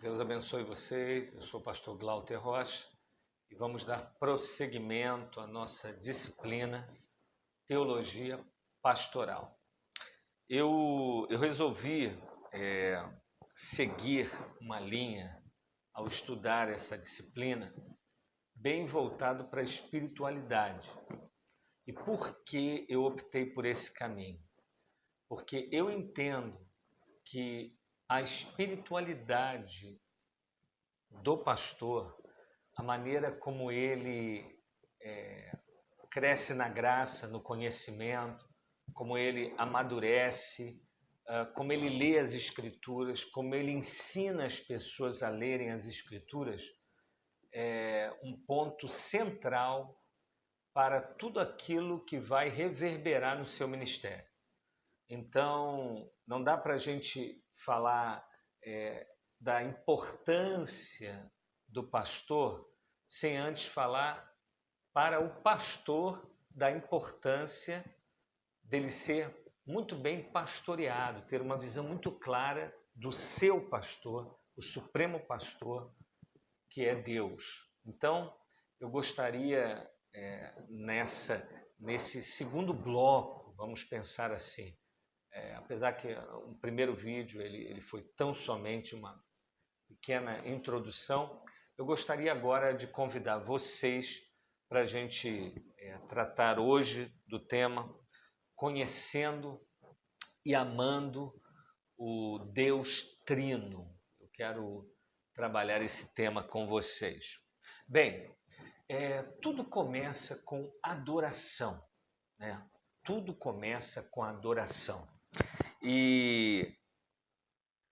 Deus abençoe vocês. Eu sou o pastor Glauter Rocha e vamos dar prosseguimento à nossa disciplina Teologia Pastoral. Eu resolvi seguir uma linha ao estudar essa disciplina bem voltado para a espiritualidade. E por que eu optei por esse caminho? Porque eu entendo que a espiritualidade do pastor, a maneira como ele cresce na graça, no conhecimento, como ele amadurece, como ele lê as Escrituras, como ele ensina as pessoas a lerem as Escrituras, é um ponto central para tudo aquilo que vai reverberar no seu ministério. Então, não dá para a gente falar da importância do pastor sem antes falar para o pastor da importância dele ser muito bem pastoreado, ter uma visão muito clara do seu pastor, o supremo pastor, que é Deus. Então, eu gostaria, nesse segundo bloco, vamos pensar assim, apesar que o primeiro vídeo ele foi tão somente uma pequena introdução, eu gostaria agora de convidar vocês para a gente tratar hoje do tema Conhecendo e Amando o Deus Trino. Eu quero trabalhar esse tema com vocês. Bem, tudo começa com adoração, né? Tudo começa com adoração. E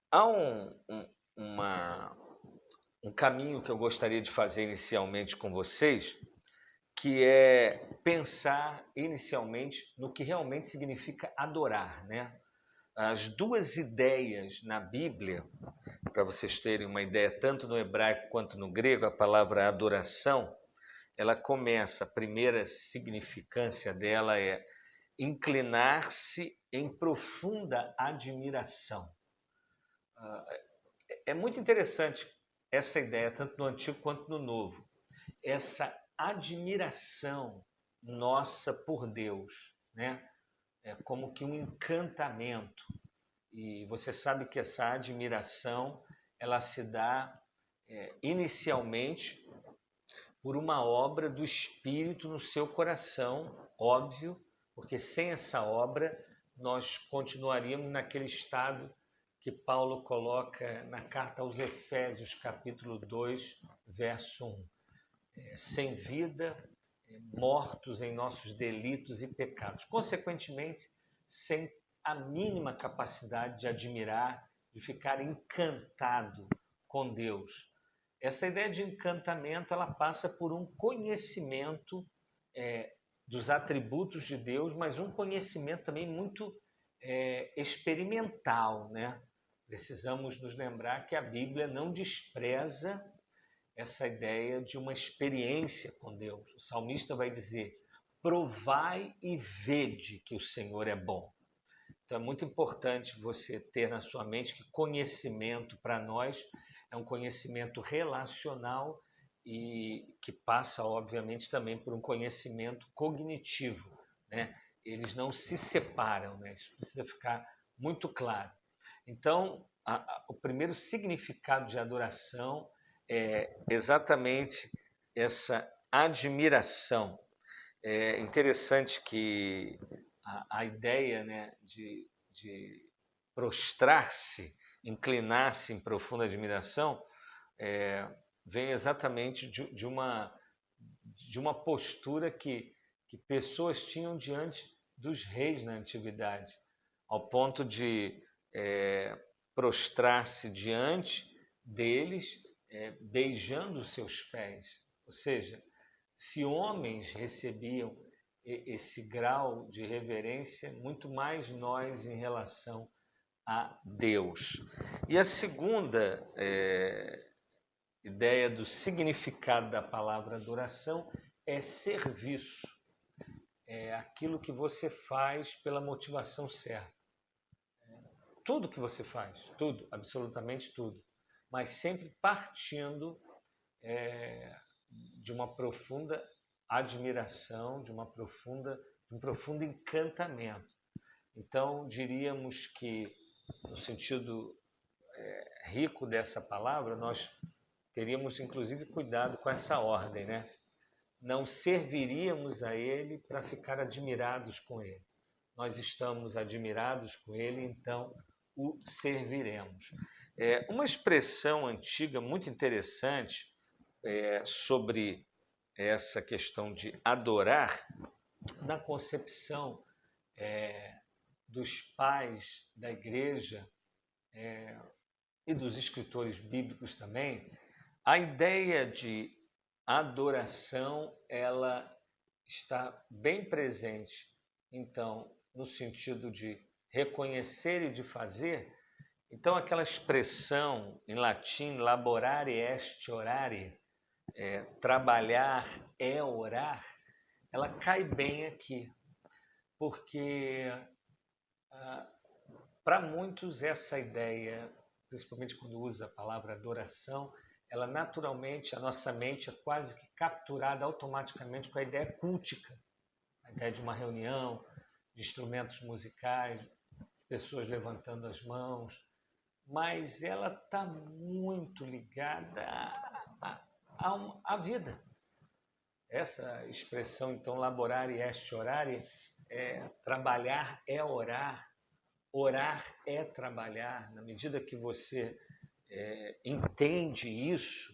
há um caminho que eu gostaria de fazer inicialmente com vocês, que é pensar inicialmente no que realmente significa adorar, né? As duas ideias na Bíblia, para vocês terem uma ideia, tanto no hebraico quanto no grego, a palavra adoração, ela começa, a primeira significância dela é inclinar-se em profunda admiração. É muito interessante essa ideia, tanto no Antigo quanto no Novo. Essa admiração nossa por Deus, né? É como que um encantamento. E você sabe que essa admiração, ela se dá inicialmente por uma obra do Espírito no seu coração, óbvio, porque sem essa obra nós continuaríamos naquele estado que Paulo coloca na carta aos Efésios, capítulo 2, verso 1. Sem vida, mortos em nossos delitos e pecados. Consequentemente, sem a mínima capacidade de admirar, de ficar encantado com Deus. Essa ideia de encantamento, ela passa por um conhecimento dos atributos de Deus, mas um conhecimento também muito experimental, né? Precisamos nos lembrar que a Bíblia não despreza essa ideia de uma experiência com Deus. O salmista vai dizer: provai e vede que o Senhor é bom. Então é muito importante você ter na sua mente que conhecimento para nós é um conhecimento relacional e que passa, obviamente, também por um conhecimento cognitivo, né? Eles não se separam, né? Isso precisa ficar muito claro. Então, o primeiro significado de adoração é exatamente essa admiração. É interessante que a ideia, né, de prostrar-se, inclinar-se em profunda admiração, vem exatamente de uma postura que pessoas tinham diante dos reis na antiguidade, ao ponto de prostrar-se diante deles, beijando os seus pés. Ou seja, se homens recebiam esse grau de reverência, muito mais nós em relação a Deus. E a segunda ideia do significado da palavra adoração é serviço. É aquilo que você faz pela motivação certa. Tudo que você faz, tudo, absolutamente tudo, mas sempre partindo de uma profunda admiração, de um profundo encantamento. Então, diríamos que, no sentido rico dessa palavra, nós teríamos, inclusive, cuidado com essa ordem, né? Não serviríamos a Ele para ficar admirados com Ele. Nós estamos admirados com Ele, então o serviremos. Uma expressão antiga muito interessante sobre essa questão de adorar, na concepção dos pais da igreja e dos escritores bíblicos também, a ideia de adoração, ela está bem presente, então, no sentido de reconhecer e de fazer. Então, aquela expressão em latim, laborare est orare, trabalhar é orar, ela cai bem aqui, porque para muitos essa ideia, principalmente quando usa a palavra adoração, ela naturalmente, a nossa mente é quase que capturada automaticamente com a ideia cultica, a ideia de uma reunião, de instrumentos musicais, pessoas levantando as mãos, mas ela está muito ligada à vida. Essa expressão, então, laborare est orare, trabalhar é orar, orar é trabalhar. Na medida que você entende isso,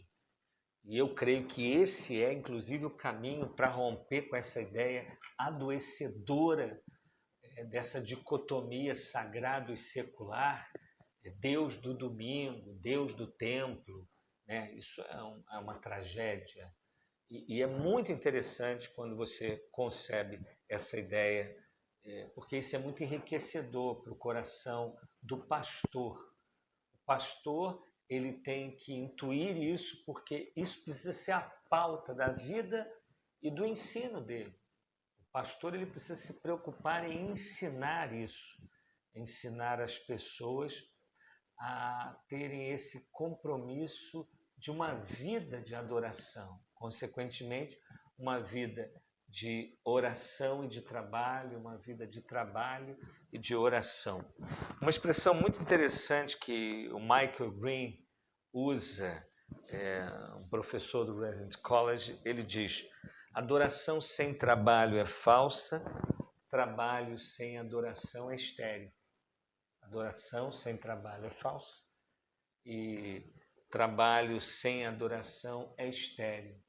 e eu creio que esse é, inclusive, o caminho para romper com essa ideia adoecedora dessa dicotomia sagrado e secular, Deus do domingo, Deus do templo, né? Isso é uma tragédia. E é muito interessante quando você concebe essa ideia, porque isso é muito enriquecedor para o coração do pastor. O pastor, ele tem que intuir isso, porque isso precisa ser a pauta da vida e do ensino dele. O pastor, ele precisa se preocupar em ensinar isso, ensinar as pessoas a terem esse compromisso de uma vida de adoração, consequentemente, uma vida de oração e de trabalho, uma vida de trabalho e de oração. Uma expressão muito interessante que o Michael Green usa, um professor do Regent College, ele diz: adoração sem trabalho é falsa, trabalho sem adoração é estéril. Adoração sem trabalho é falsa e trabalho sem adoração é estéril.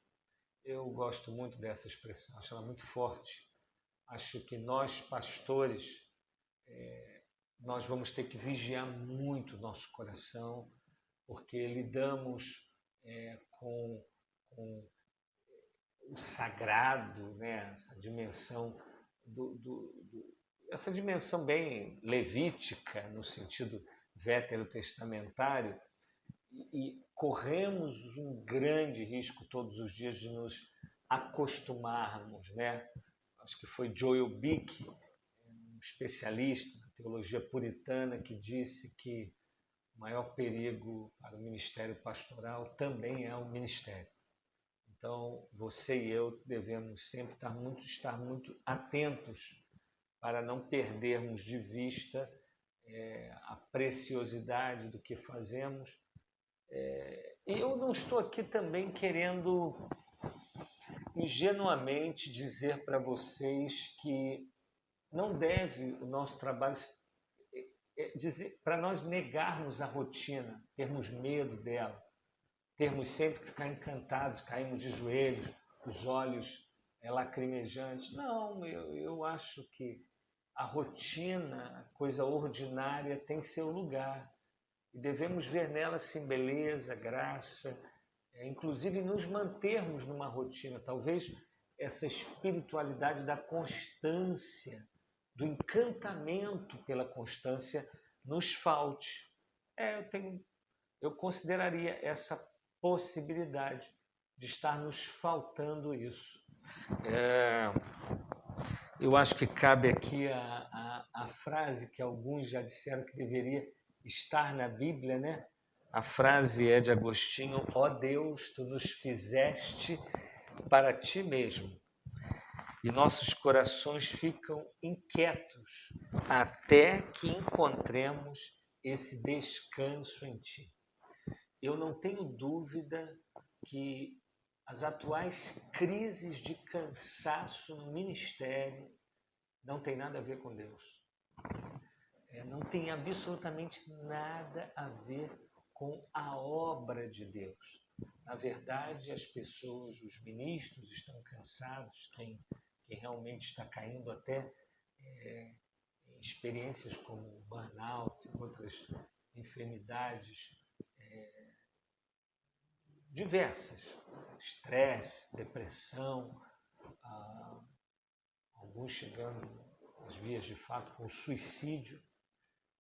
Eu gosto muito dessa expressão, acho ela muito forte. Acho que nós, pastores, nós vamos ter que vigiar muito o nosso coração, porque lidamos com o sagrado, né? Essa dimensão essa dimensão bem levítica, no sentido veterotestamentário, e corremos um grande risco todos os dias de nos acostumarmos, né? Acho que foi Joel Bick, um especialista na teologia puritana, que disse que o maior perigo para o ministério pastoral também é o ministério. Então, você e eu devemos sempre estar muito atentos para não perdermos de vista a preciosidade do que fazemos. E eu não estou aqui também querendo ingenuamente dizer para vocês que não deve o nosso trabalho para nós negarmos a rotina, termos medo dela, termos sempre que ficar encantados, cairmos de joelhos, os olhos lacrimejantes. Não, eu acho que a rotina, a coisa ordinária, tem seu lugar. E devemos ver nela, sim, beleza, graça, inclusive nos mantermos numa rotina. Talvez essa espiritualidade da constância, do encantamento pela constância, nos falte. Eu consideraria essa possibilidade de estar nos faltando isso. Eu acho que cabe aqui a frase que alguns já disseram que deveria estar na Bíblia, né? A frase é de Agostinho: ó Deus, tu nos fizeste para ti mesmo. E nossos corações ficam inquietos até que encontremos esse descanso em ti. Eu não tenho dúvida que as atuais crises de cansaço no ministério não tem nada a ver com Deus. Não tem absolutamente nada a ver com a obra de Deus. Na verdade, as pessoas, os ministros estão cansados, quem realmente está caindo até em experiências como burnout, outras enfermidades diversas, estresse, depressão, alguns chegando às vias de fato com suicídio.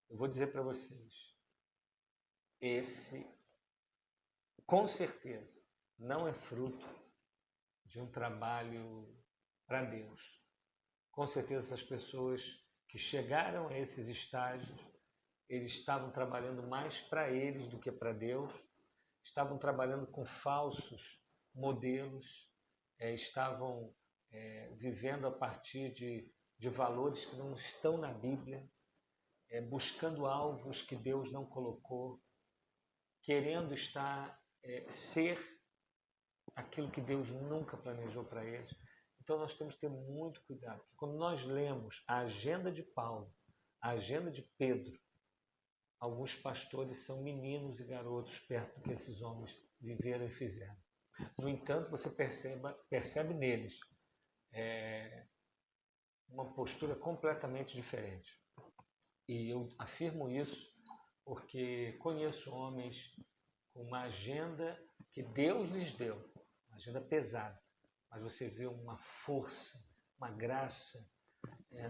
Eu vou dizer para vocês, esse com certeza não é fruto de um trabalho para Deus. Com certeza essas pessoas que chegaram a esses estágios, eles estavam trabalhando mais para eles do que para Deus, estavam trabalhando com falsos modelos, estavam vivendo a partir de valores que não estão na Bíblia, buscando alvos que Deus não colocou, querendo ser aquilo que Deus nunca planejou para eles. Então nós temos que ter muito cuidado, porque quando nós lemos a agenda de Paulo, a agenda de Pedro, alguns pastores são meninos e garotos perto do que esses homens viveram e fizeram. No entanto, você percebe neles uma postura completamente diferente. E eu afirmo isso porque conheço homens com uma agenda que Deus lhes deu, uma agenda pesada, mas você vê uma força, uma graça.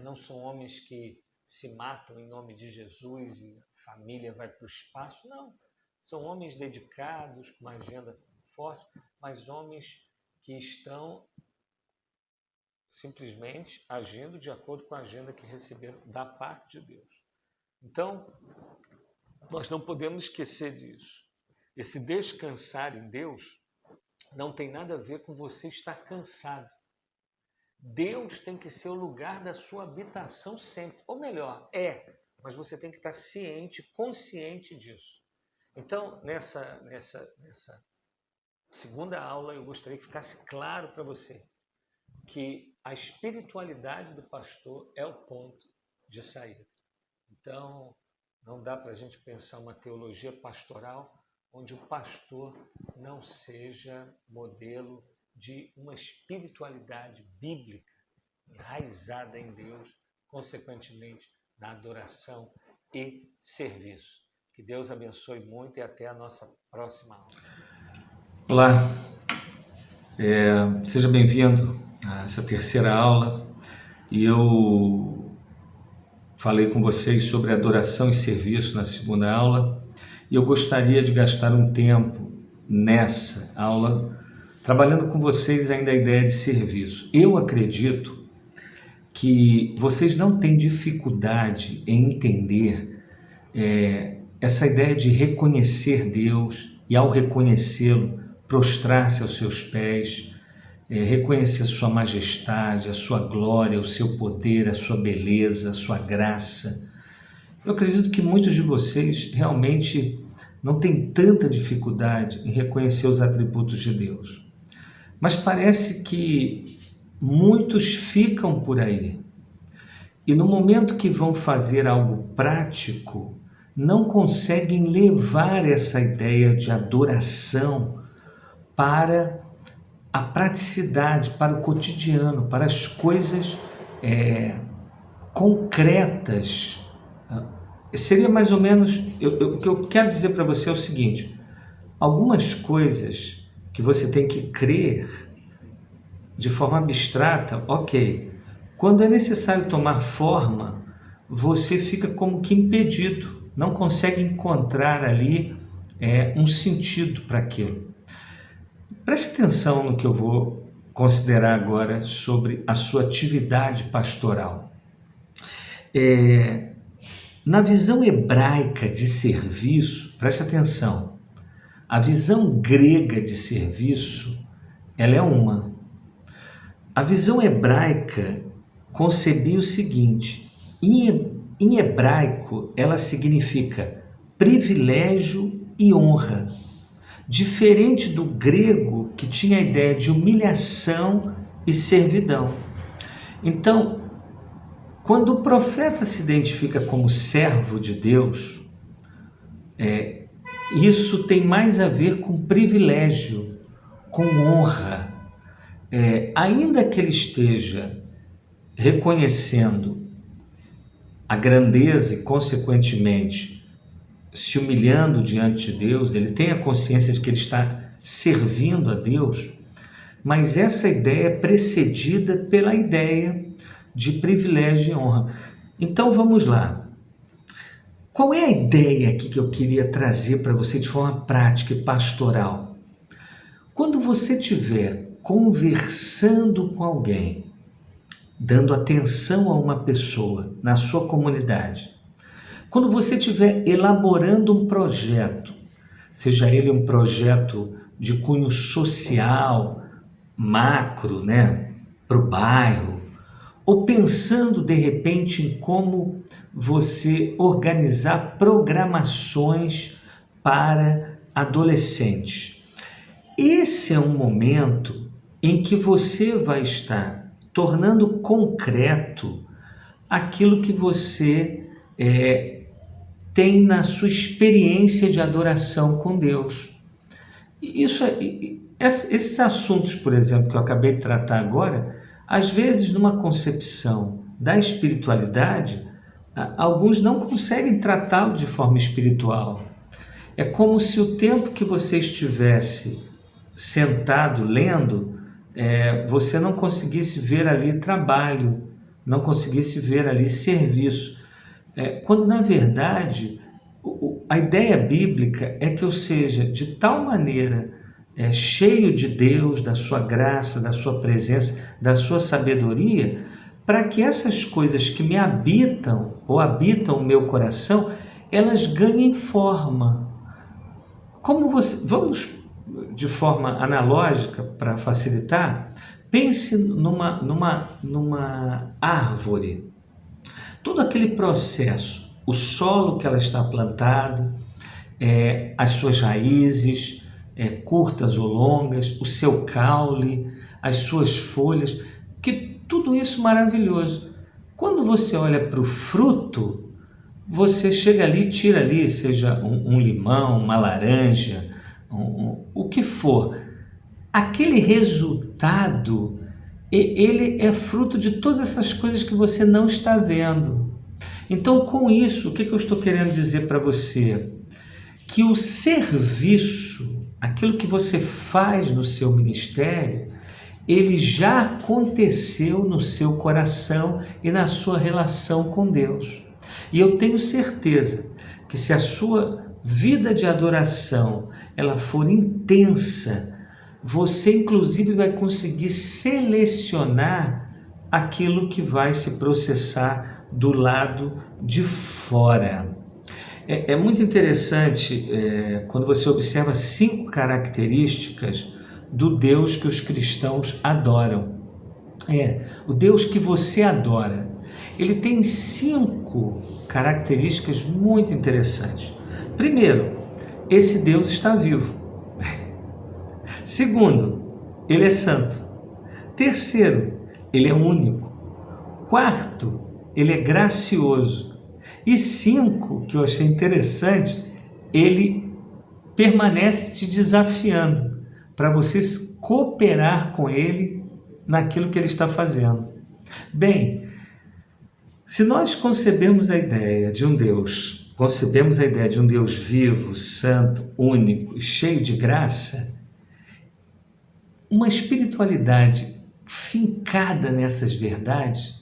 Não são homens que se matam em nome de Jesus e a família vai para o espaço, não. São homens dedicados, com uma agenda forte, mas homens que estão simplesmente agindo de acordo com a agenda que receberam da parte de Deus. Então, nós não podemos esquecer disso. Esse descansar em Deus não tem nada a ver com você estar cansado. Deus tem que ser o lugar da sua habitação sempre. Ou melhor, mas você tem que estar ciente, consciente disso. Então, nessa segunda aula, eu gostaria que ficasse claro para você que a espiritualidade do pastor é o ponto de saída. Então, não dá para a gente pensar uma teologia pastoral onde o pastor não seja modelo de uma espiritualidade bíblica enraizada em Deus, consequentemente na adoração e serviço. Que Deus abençoe muito e até a nossa próxima aula. Olá, seja bem-vindo a essa terceira aula. E eu falei com vocês sobre adoração e serviço na segunda aula, e eu gostaria de gastar um tempo nessa aula trabalhando com vocês ainda a ideia de serviço. Eu acredito que vocês não têm dificuldade em entender essa ideia de reconhecer Deus e, ao reconhecê-lo, prostrar-se aos seus pés, reconhecer a sua majestade, a sua glória, o seu poder, a sua beleza, a sua graça. Eu acredito que muitos de vocês realmente não têm tanta dificuldade em reconhecer os atributos de Deus. Mas parece que muitos ficam por aí e no momento que vão fazer algo prático, não conseguem levar essa ideia de adoração para a praticidade, para o cotidiano, para as coisas concretas. Seria mais ou menos, o que eu quero dizer para você é o seguinte: algumas coisas que você tem que crer de forma abstrata, ok. Quando é necessário tomar forma, você fica como que impedido, não consegue encontrar ali um sentido para aquilo. Preste atenção no que eu vou considerar agora sobre a sua atividade pastoral. Na visão hebraica de serviço, preste atenção, A visão grega de serviço, ela é uma. A visão hebraica concebia o seguinte: em hebraico, ela significa privilégio e honra, diferente do grego, que tinha a ideia de humilhação e servidão. Então, quando o profeta se identifica como servo de Deus, isso tem mais a ver com privilégio, com honra. Ainda que ele esteja reconhecendo a grandeza e, consequentemente, se humilhando diante de Deus, ele tem a consciência de que ele está servindo a Deus, mas essa ideia é precedida pela ideia de privilégio e honra. Então vamos lá. Qual é a ideia aqui que eu queria trazer para você de forma prática e pastoral? Quando você estiver conversando com alguém, dando atenção a uma pessoa na sua comunidade, quando você estiver elaborando um projeto, seja ele um projeto de cunho social, macro, para o bairro, ou pensando de repente em como você organizar programações para adolescentes. Esse é um momento em que você vai estar tornando concreto aquilo que você tem na sua experiência de adoração com Deus. Esses assuntos, por exemplo, que eu acabei de tratar agora, às vezes numa concepção da espiritualidade, alguns não conseguem tratá-lo de forma espiritual. É como se o tempo que você estivesse sentado lendo, você não conseguisse ver ali trabalho, não conseguisse ver ali serviço. Quando na verdade a ideia bíblica é que eu seja de tal maneira cheio de Deus, da sua graça, da sua presença, da sua sabedoria, para que essas coisas que me habitam ou habitam o meu coração, elas ganhem forma. Vamos de forma analógica para facilitar, pense numa árvore. Todo aquele processo, o solo que ela está plantada, as suas raízes, curtas ou longas, o seu caule, as suas folhas, que tudo isso maravilhoso. Quando você olha para o fruto, você chega ali e tira ali, seja um limão, uma laranja, o que for. Aquele resultado, ele é fruto de todas essas coisas que você não está vendo. Então, com isso, o que eu estou querendo dizer para você? Que o serviço, aquilo que você faz no seu ministério, ele já aconteceu no seu coração e na sua relação com Deus. E eu tenho certeza que se a sua vida de adoração ela for intensa, você inclusive vai conseguir selecionar aquilo que vai se processar do lado de fora. É muito interessante quando você observa 5 características do Deus que os cristãos adoram. O Deus que você adora. Ele tem 5 características muito interessantes. Primeiro, esse Deus está vivo. Segundo, ele é santo. Terceiro, ele é único. Quarto, ele é gracioso. E 5, que eu achei interessante, ele permanece te desafiando para você cooperar com ele naquilo que ele está fazendo. Bem, se nós concebemos a ideia de um Deus vivo, santo, único e cheio de graça, uma espiritualidade fincada nessas verdades,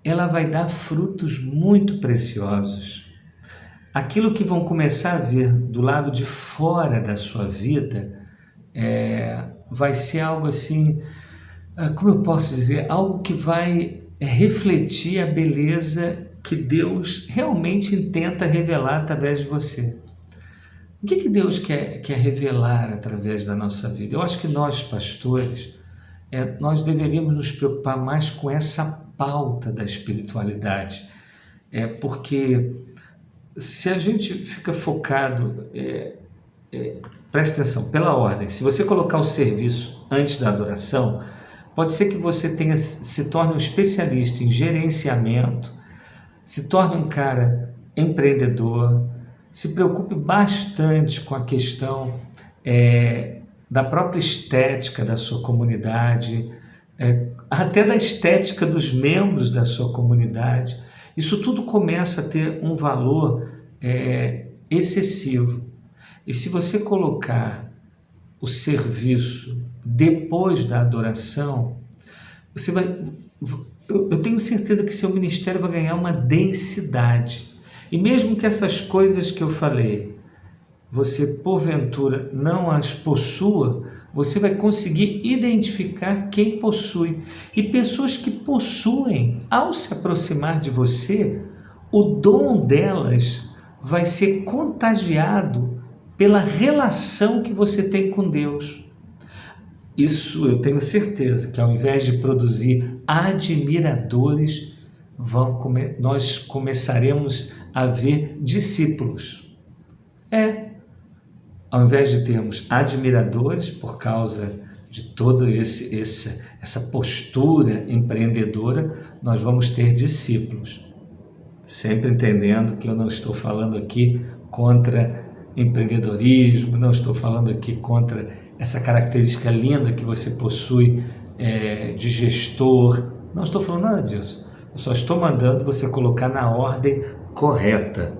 ela vai dar frutos muito preciosos. Aquilo que vão começar a ver do lado de fora da sua vida vai ser algo assim, como eu posso dizer, algo que vai refletir a beleza que Deus realmente intenta revelar através de você. O que Deus quer revelar através da nossa vida? Eu acho que nós, pastores, nós deveríamos nos preocupar mais com essa pauta da espiritualidade. Porque se a gente fica focado, presta atenção, pela ordem, se você colocar o serviço antes da adoração, pode ser que você se torne um especialista em gerenciamento, se torne um cara empreendedor, se preocupe bastante com a questão da própria estética da sua comunidade, até da estética dos membros da sua comunidade. Isso tudo começa a ter um valor excessivo. E se você colocar o serviço depois da adoração, você vai... Eu tenho certeza que seu ministério vai ganhar uma densidade. E mesmo que essas coisas que eu falei, você porventura não as possua, você vai conseguir identificar quem possui. E pessoas que possuem, ao se aproximar de você, o dom delas vai ser contagiado pela relação que você tem com Deus. Isso eu tenho certeza que ao invés de produzir admiradores, nós começaremos a ver discípulos. Ao invés de termos admiradores por causa de toda essa postura empreendedora, nós vamos ter discípulos. Sempre entendendo que eu não estou falando aqui contra empreendedorismo, não estou falando aqui contra essa característica linda que você possui de gestor. Não estou falando nada disso. Eu só estou mandando você colocar na ordem correta.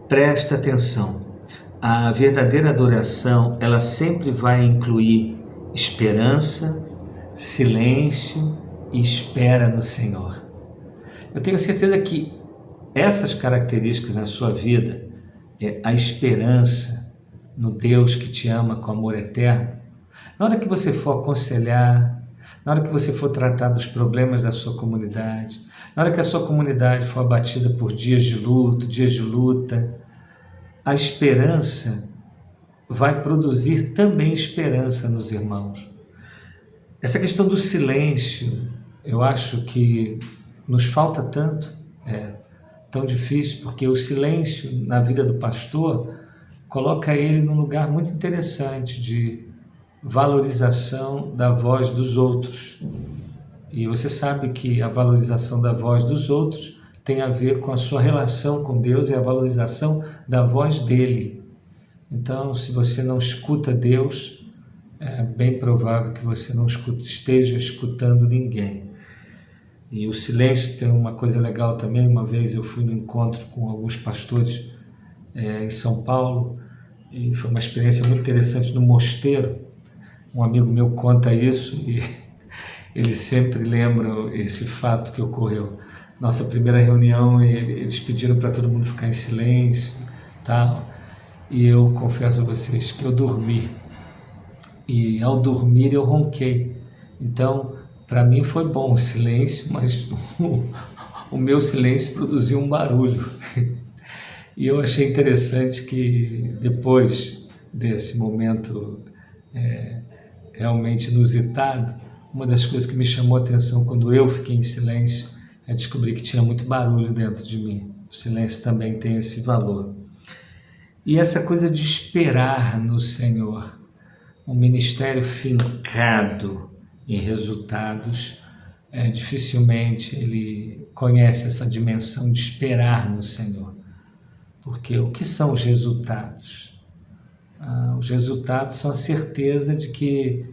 Presta atenção. A verdadeira adoração, ela sempre vai incluir esperança, silêncio e espera no Senhor. Eu tenho certeza que essas características na sua vida, a esperança no Deus que te ama com amor eterno, na hora que você for aconselhar, na hora que você for tratar dos problemas da sua comunidade, na hora que a sua comunidade for abatida por dias de luto, dias de luta, a esperança vai produzir também esperança nos irmãos. Essa questão do silêncio, eu acho que nos falta tanto, tão difícil, porque o silêncio na vida do pastor coloca ele num lugar muito interessante de valorização da voz dos outros. E você sabe que a valorização da voz dos outros tem a ver com a sua relação com Deus e a valorização da voz dele. Então, se você não escuta Deus, é bem provável que você não esteja escutando ninguém. E o silêncio tem uma coisa legal também. Uma vez eu fui no encontro com alguns pastores em São Paulo e foi uma experiência muito interessante no mosteiro. Um amigo meu conta isso e ele sempre lembra esse fato que ocorreu. Nossa primeira reunião, eles pediram para todo mundo ficar em silêncio, tal. E eu confesso a vocês que eu dormi. E ao dormir eu ronquei. Então, para mim foi bom o silêncio, mas o meu silêncio produziu um barulho. E eu achei interessante que depois desse momento realmente inusitado, uma das coisas que me chamou a atenção quando eu fiquei em silêncio é descobrir que tinha muito barulho dentro de mim. O silêncio também tem esse valor. E essa coisa de esperar no Senhor, um ministério fincado em resultados, dificilmente ele conhece essa dimensão de esperar no Senhor. Porque o que são os resultados? Os resultados são a certeza de que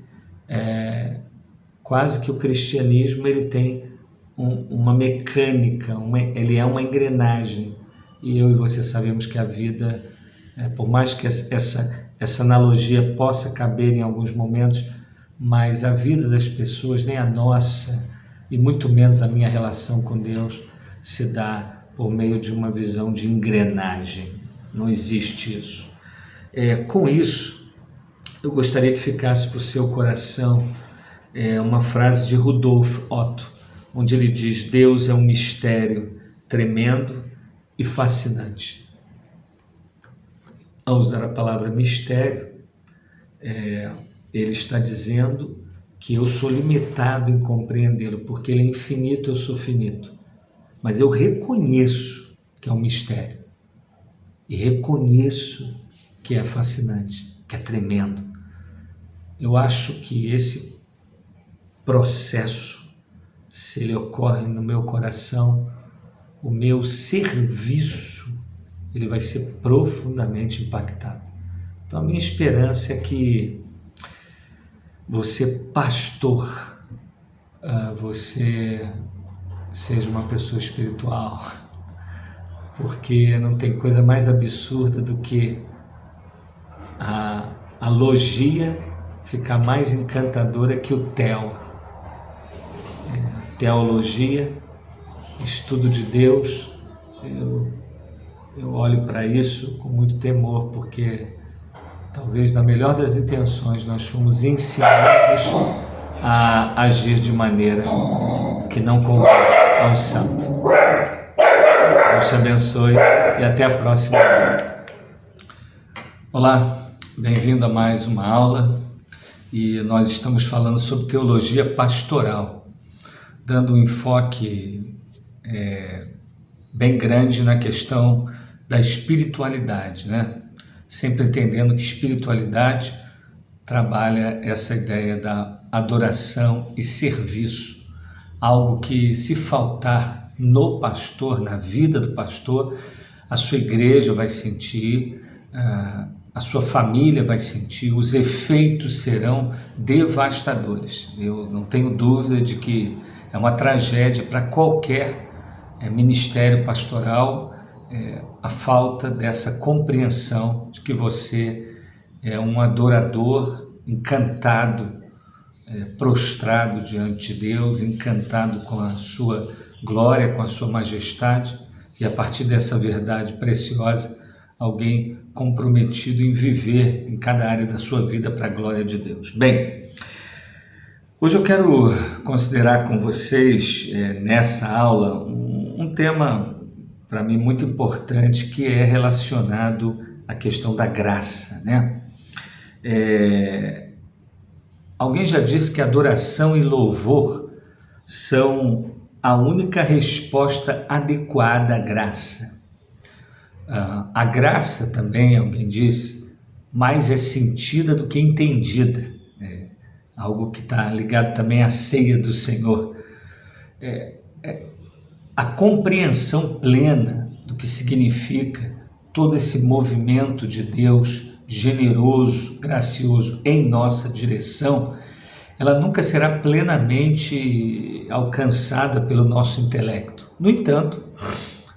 quase que o cristianismo ele tem uma mecânica, ele é uma engrenagem. E eu e você sabemos que a vida, por mais que essa analogia possa caber em alguns momentos, mas a vida das pessoas, nem a nossa, e muito menos a minha relação com Deus, se dá por meio de uma visão de engrenagem. Não existe isso. Com isso, eu gostaria que ficasse para o seu coração uma frase de Rudolf Otto, onde ele diz: Deus é um mistério tremendo e fascinante. a usar a palavra mistério, ele está dizendo que eu sou limitado em compreendê-lo, porque ele é infinito, eu sou finito. Mas eu reconheço que é um mistério. E reconheço que é fascinante, que é tremendo. Eu acho que esse processo, se ele ocorre no meu coração, o meu serviço, ele vai ser profundamente impactado. Então a minha esperança é que você, pastor, você seja uma pessoa espiritual, porque não tem coisa mais absurda do que a logia ficar mais encantadora que o theo. Teologia, estudo de Deus, eu olho para isso com muito temor, porque talvez na melhor das intenções nós fomos ensinados a agir de maneira que não convém ao santo. Deus te abençoe e até a próxima. Olá, bem-vindo a mais uma aula e nós estamos falando sobre teologia pastoral, dando um enfoque bem grande na questão da espiritualidade, né? Sempre entendendo que espiritualidade trabalha essa ideia da adoração e serviço, algo que, se faltar no pastor, na vida do pastor, a sua igreja vai sentir, a sua família vai sentir, os efeitos serão devastadores. Eu não tenho dúvida de que é uma tragédia para qualquer ministério pastoral a falta dessa compreensão de que você é um adorador encantado, prostrado diante de Deus, encantado com a sua glória, com a sua majestade, e a partir dessa verdade preciosa, alguém comprometido em viver em cada área da sua vida para a glória de Deus. Bem, hoje eu quero considerar com vocês, nessa aula, um tema para mim muito importante, que é relacionado à questão da graça, né? Alguém já disse que adoração e louvor são a única resposta adequada à graça. A graça também, alguém disse, mais é sentida do que entendida. Algo que está ligado também à ceia do Senhor. A compreensão plena do que significa todo esse movimento de Deus generoso, gracioso em nossa direção, ela nunca será plenamente alcançada pelo nosso intelecto. No entanto,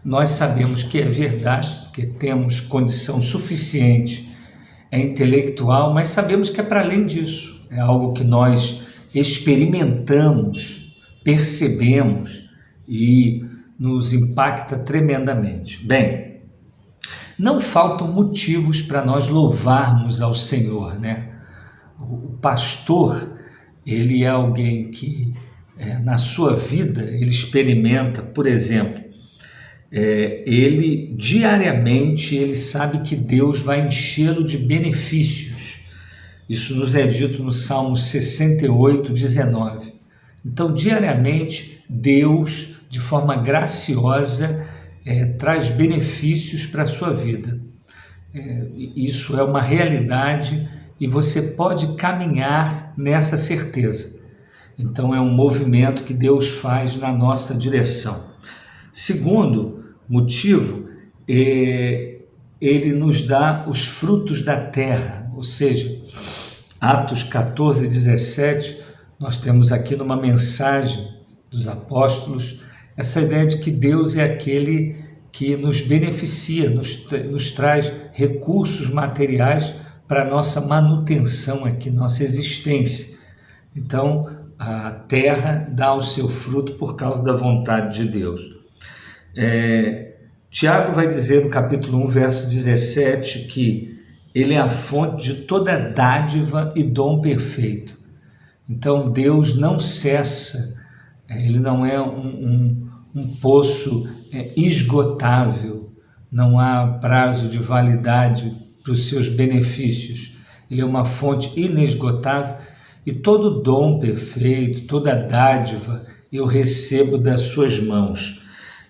nós sabemos que é verdade, que temos condição suficiente, intelectual, mas sabemos que é para além disso. É algo que nós experimentamos, percebemos e nos impacta tremendamente. Bem, não faltam motivos para nós louvarmos ao Senhor, né? O pastor, ele é alguém que, na sua vida, ele experimenta, por exemplo, ele diariamente, ele sabe que Deus vai enchê-lo de benefícios. Isso nos é dito no Salmo 68, 19. Então, diariamente, Deus, de forma graciosa, traz benefícios para a sua vida. Isso é uma realidade e você pode caminhar nessa certeza. Então, é um movimento que Deus faz na nossa direção. Segundo motivo, ele nos dá os frutos da terra, ou seja, Atos 14, 17, nós temos aqui numa mensagem dos apóstolos essa ideia de que Deus é aquele que nos beneficia, nos traz recursos materiais para a nossa manutenção aqui, nossa existência. Então, a terra dá o seu fruto por causa da vontade de Deus. Tiago vai dizer no capítulo 1, verso 17, que ele é a fonte de toda dádiva e dom perfeito. Então, Deus não cessa, ele não é um poço esgotável, não há prazo de validade para os seus benefícios. Ele é uma fonte inesgotável e todo dom perfeito, toda dádiva eu recebo das suas mãos.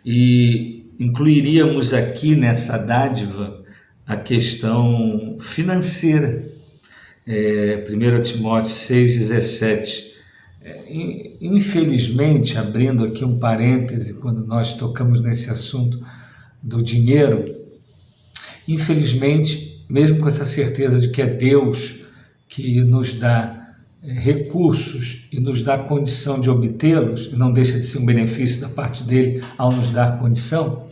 E incluiríamos aqui nessa dádiva a questão financeira. 1 Timóteo 6,17. Infelizmente, abrindo aqui um parêntese, quando nós tocamos nesse assunto do dinheiro, infelizmente, mesmo com essa certeza de que é Deus que nos dá recursos e nos dá condição de obtê-los, não deixa de ser um benefício da parte dele ao nos dar condição,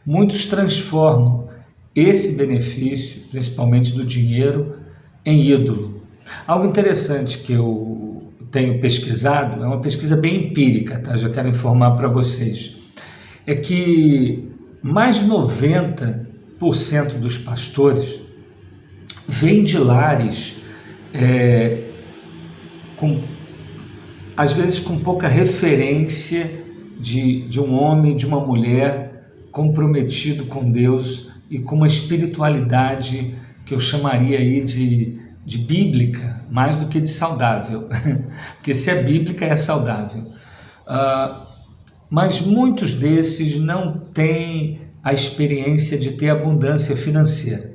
muitos transformam esse benefício, principalmente do dinheiro, em ídolo. Algo interessante que eu tenho pesquisado, é uma pesquisa bem empírica, tá? Já quero informar para vocês, é que mais de 90% dos pastores vêm de lares às vezes com pouca referência de um homem, de uma mulher comprometido com Deus e com uma espiritualidade que eu chamaria aí de bíblica, mais do que de saudável, porque se é bíblica é saudável. Mas muitos desses não têm a experiência de ter abundância financeira.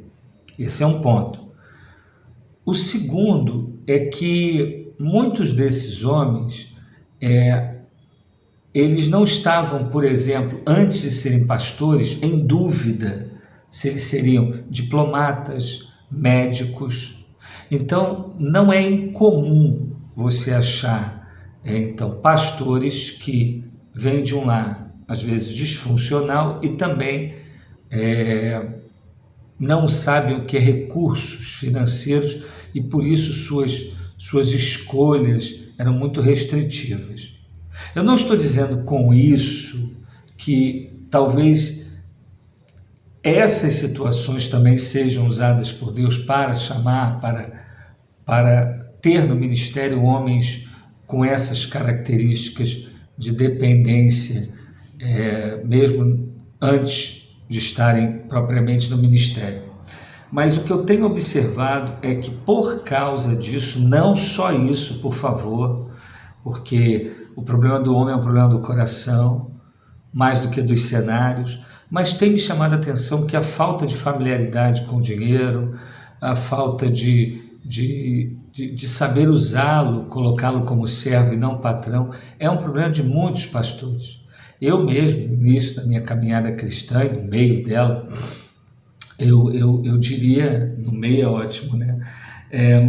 Esse é um ponto. O segundo é que muitos desses homens, eles não estavam, por exemplo, antes de serem pastores, em dúvida se eles seriam diplomatas, médicos. Então, não é incomum você achar, pastores que vêm de um lar, às vezes disfuncional, e também não sabem o que é recursos financeiros e, por isso, suas escolhas eram muito restritivas. Eu não estou dizendo com isso que talvez essas situações também sejam usadas por Deus para chamar, para ter no ministério homens com essas características de dependência, mesmo antes de estarem propriamente no ministério. Mas o que eu tenho observado é que por causa disso, não só isso, por favor, porque o problema do homem é um problema do coração, mais do que dos cenários, mas tem me chamado a atenção que a falta de familiaridade com o dinheiro, a falta de saber usá-lo, colocá-lo como servo e não patrão, é um problema de muitos pastores. Eu mesmo, no início da minha caminhada cristã, e no meio dela, eu diria, no meio é ótimo, né?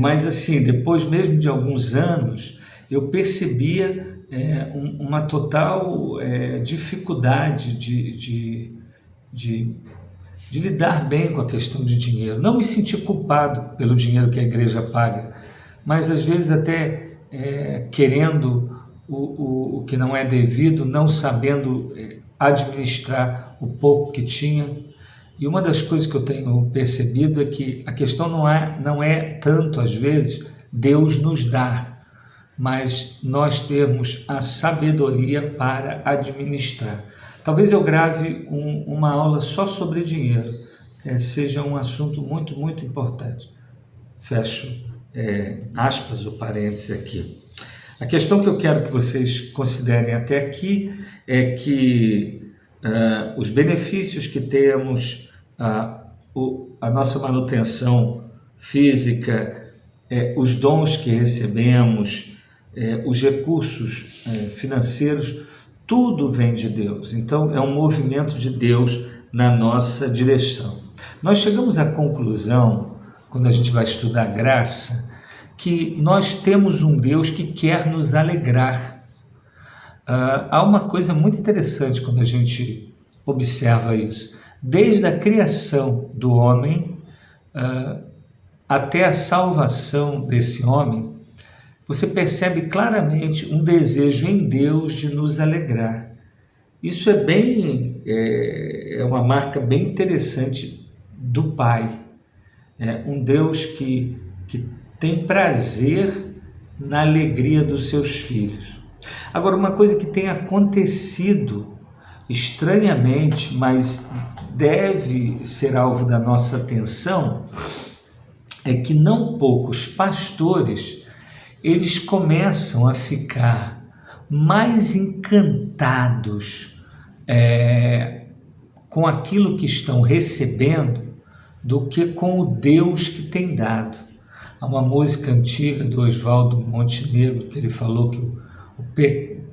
Mas assim, depois mesmo de alguns anos, eu percebia uma total dificuldade de lidar bem com a questão de dinheiro. Não me sentir culpado pelo dinheiro que a igreja paga, mas às vezes até querendo o que não é devido, não sabendo administrar o pouco que tinha. E uma das coisas que eu tenho percebido é que a questão não é tanto, às vezes, Deus nos dar, mas nós termos a sabedoria para administrar. Talvez eu grave uma aula só sobre dinheiro, seja um assunto muito, muito importante. Fecho aspas ou parênteses aqui. A questão que eu quero que vocês considerem até aqui é que os benefícios que temos, a nossa manutenção física, os dons que recebemos, os recursos financeiros, tudo vem de Deus. Então, é um movimento de Deus na nossa direção. Nós chegamos à conclusão, quando a gente vai estudar graça, que nós temos um Deus que quer nos alegrar. Há uma coisa muito interessante quando a gente observa isso. Desde a criação do homem até a salvação desse homem, você percebe claramente um desejo em Deus de nos alegrar. Isso é uma marca bem interessante do Pai. Um Deus que tem prazer na alegria dos seus filhos. Agora, uma coisa que tem acontecido estranhamente, mas deve ser alvo da nossa atenção é que não poucos pastores, eles começam a ficar mais encantados com aquilo que estão recebendo do que com o Deus que tem dado. Há uma música antiga do Oswaldo Montenegro que ele falou que o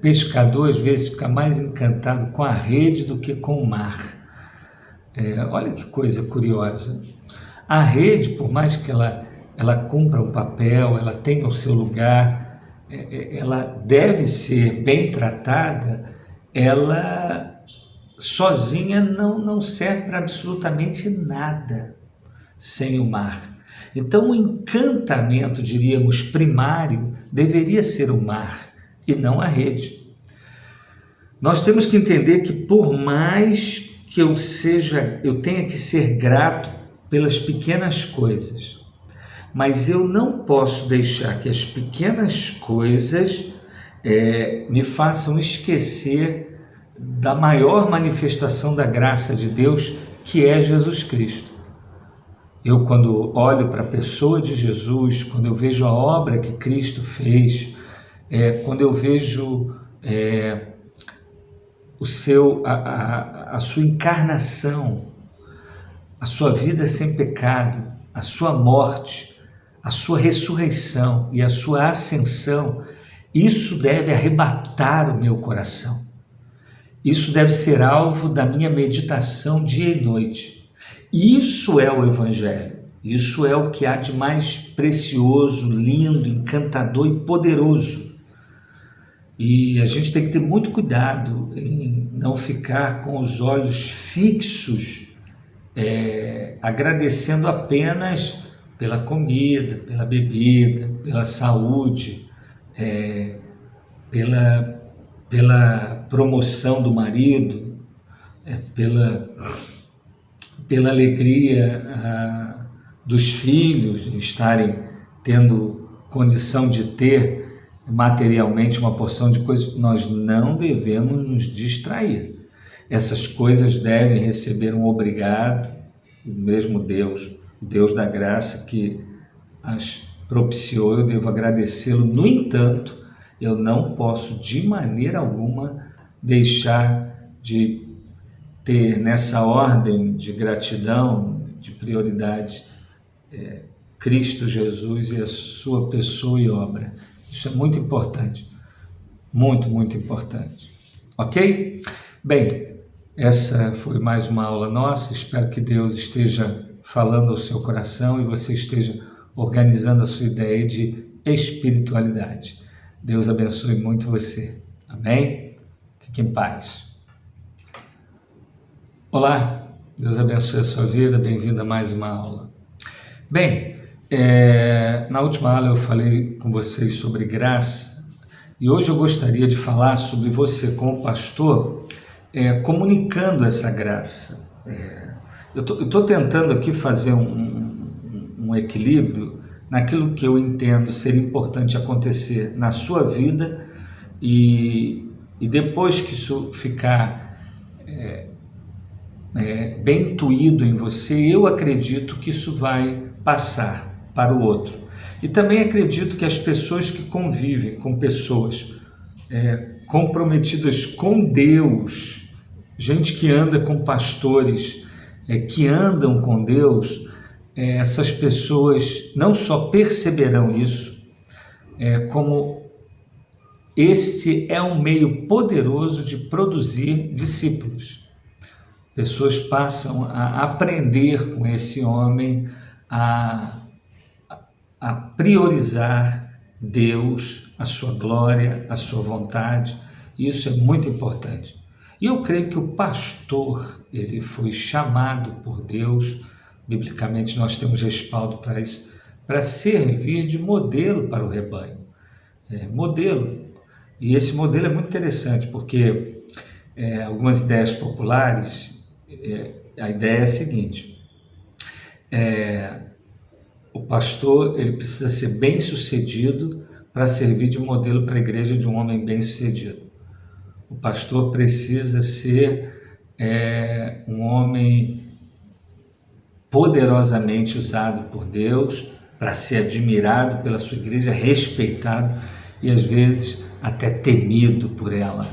pescador às vezes fica mais encantado com a rede do que com o mar. Olha que coisa curiosa. A rede, por mais que ela cumpra um papel, ela tenha o seu lugar, ela deve ser bem tratada, ela sozinha não serve para absolutamente nada sem o mar. Então o encantamento, diríamos, primário, deveria ser o mar e não a rede. Nós temos que entender que por mais que eu tenha que ser grato pelas pequenas coisas, mas eu não posso deixar que as pequenas coisas me façam esquecer da maior manifestação da graça de Deus, que é Jesus Cristo. Eu, quando olho para a pessoa de Jesus, quando eu vejo a obra que Cristo fez, quando eu vejo a sua encarnação, a sua vida sem pecado, a sua morte, a sua ressurreição e a sua ascensão, isso deve arrebatar o meu coração. Isso deve ser alvo da minha meditação dia e noite. Isso é o Evangelho. Isso é o que há de mais precioso, lindo, encantador e poderoso. E a gente tem que ter muito cuidado em não ficar com os olhos fixos, agradecendo apenas pela comida, pela bebida, pela saúde, pela promoção do marido, pela alegria dos filhos em estarem tendo condição de ter materialmente uma porção de coisas. Nós não devemos nos distrair. Essas coisas devem receber um obrigado, o mesmo Deus, o Deus da graça que as propiciou, eu devo agradecê-lo. No entanto, eu não posso de maneira alguma deixar de ter nessa ordem de gratidão, de prioridade, Cristo Jesus e a sua pessoa e obra. Isso é muito importante, muito, muito importante. Ok? Bem, essa foi mais uma aula nossa. Espero que Deus esteja falando ao seu coração e você esteja organizando a sua ideia de espiritualidade. Deus abençoe muito você. Amém? Fique em paz. Olá, Deus abençoe a sua vida. Bem-vindo a mais uma aula. Bem, na última aula eu falei com vocês sobre graça e hoje eu gostaria de falar sobre você como pastor, comunicando essa graça. Eu estou tentando aqui fazer um equilíbrio naquilo que eu entendo ser importante acontecer na sua vida e depois que isso ficar bem intuído em você, eu acredito que isso vai passar para o outro. E também acredito que as pessoas que convivem com pessoas comprometidas com Deus, gente que anda com pastores que andam com Deus, essas pessoas não só perceberão isso, como este é um meio poderoso de produzir discípulos. Pessoas passam a aprender com esse homem, a priorizar Deus, a sua glória, a sua vontade. Isso é muito importante. E eu creio que o pastor, ele foi chamado por Deus, biblicamente nós temos respaldo para isso, para servir de modelo para o rebanho. Modelo. E esse modelo é muito interessante, porque algumas ideias populares, a ideia é a seguinte: o pastor ele precisa ser bem-sucedido para servir de modelo para a igreja de um homem bem-sucedido. O pastor precisa ser é um homem poderosamente usado por Deus para ser admirado pela sua igreja, respeitado e às vezes até temido por ela.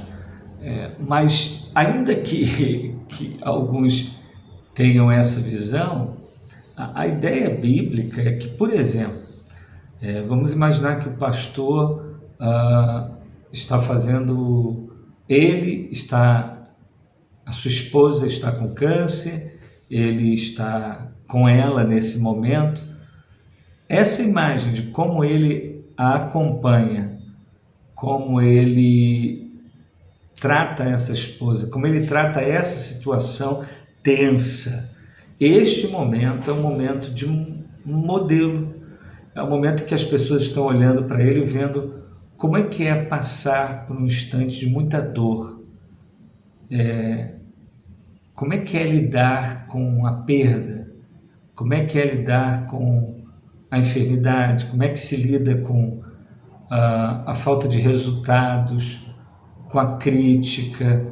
Mas ainda que alguns tenham essa visão, a ideia bíblica é que, por exemplo, vamos imaginar que o pastor está fazendo, a sua esposa está com câncer, ele está com ela nesse momento. Essa imagem de como ele a acompanha, como ele trata essa esposa, como ele trata essa situação tensa. Este momento é um momento de um modelo, é um momento que as pessoas estão olhando para ele e vendo como é que é passar por um instante de muita dor, como é que é lidar com a perda, como é que é lidar com a enfermidade, como é que se lida com a falta de resultados, com a crítica,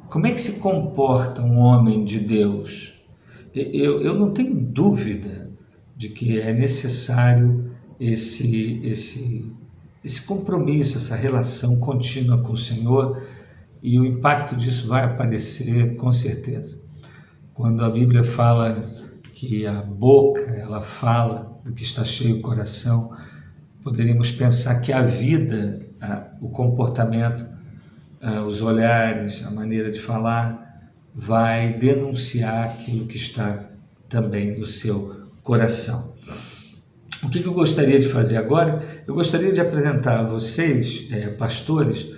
como é que se comporta um homem de Deus. Eu não tenho dúvida de que é necessário esse compromisso, essa relação contínua com o Senhor, e o impacto disso vai aparecer com certeza. Quando a Bíblia fala que a boca, ela fala do que está cheio o coração, poderíamos pensar que a vida, o comportamento, os olhares, a maneira de falar, vai denunciar aquilo que está também no seu coração. O que eu gostaria de fazer agora? Eu gostaria de apresentar a vocês, pastores,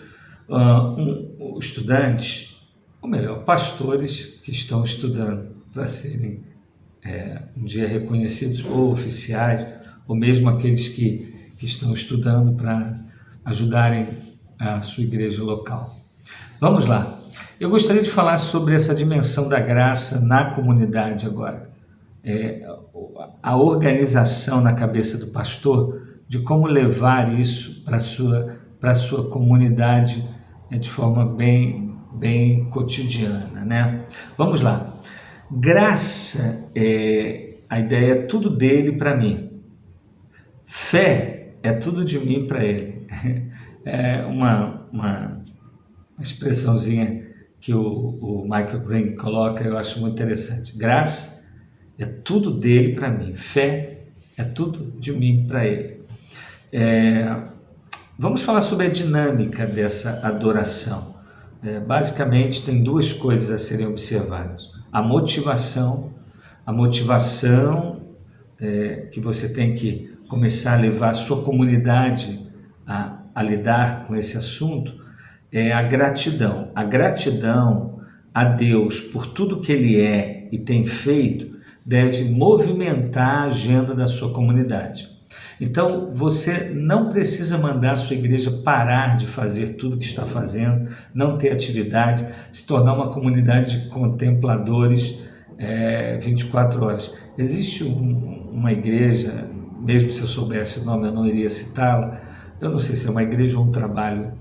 estudantes, ou melhor, pastores que estão estudando para serem um dia reconhecidos, ou oficiais, ou mesmo aqueles que estão estudando para ajudarem a sua igreja local. Vamos lá. Eu gostaria de falar sobre essa dimensão da graça na comunidade agora. A organização na cabeça do pastor de como levar isso para a sua comunidade de forma bem cotidiana, né? Vamos lá. Graça, a ideia é tudo dele para mim. Fé é tudo de mim para ele. É uma expressãozinha que o Michael Green coloca, eu acho muito interessante. Graça é tudo dele para mim. Fé é tudo de mim para ele. Vamos falar sobre a dinâmica dessa adoração. Basicamente, tem duas coisas a serem observadas. A motivação que você tem que começar a levar a sua comunidade a lidar com esse assunto, é a gratidão. A gratidão a Deus por tudo que Ele é e tem feito deve movimentar a agenda da sua comunidade. Então, você não precisa mandar a sua igreja parar de fazer tudo que está fazendo, não ter atividade, se tornar uma comunidade de contempladores 24 horas. Existe uma igreja, mesmo se eu soubesse o nome eu não iria citá-la, eu não sei se é uma igreja ou um trabalho